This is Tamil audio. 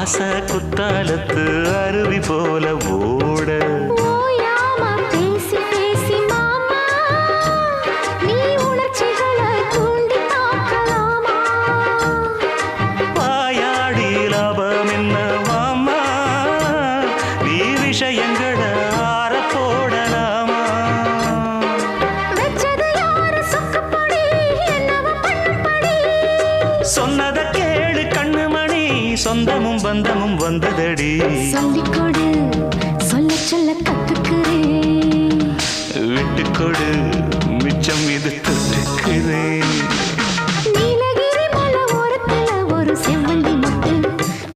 ஆசை குத்தாலத்து அருவி போல ஓட ஓயாம பேசி பேசி மாமா நீ உணர்ச்சிகளை தூண்டி தாக்கலாமா வாயாடி லாபம் என்ன மாமா நீ விஷயங்களை ஆற போடலாமா வெச்சது யாரு சொக்கப்படி என்னவ பண்ணப்படி சொன்னத கேளு கண்ணுமணி சொந்தமும் பந்தமும் வந்ததடி சொல்லிக்கொடு சொல்ல சொல்ல கத்துக்கிறேன் விட்டுக்கொடு மிச்சம் இது தொட்டுக்கிறேன்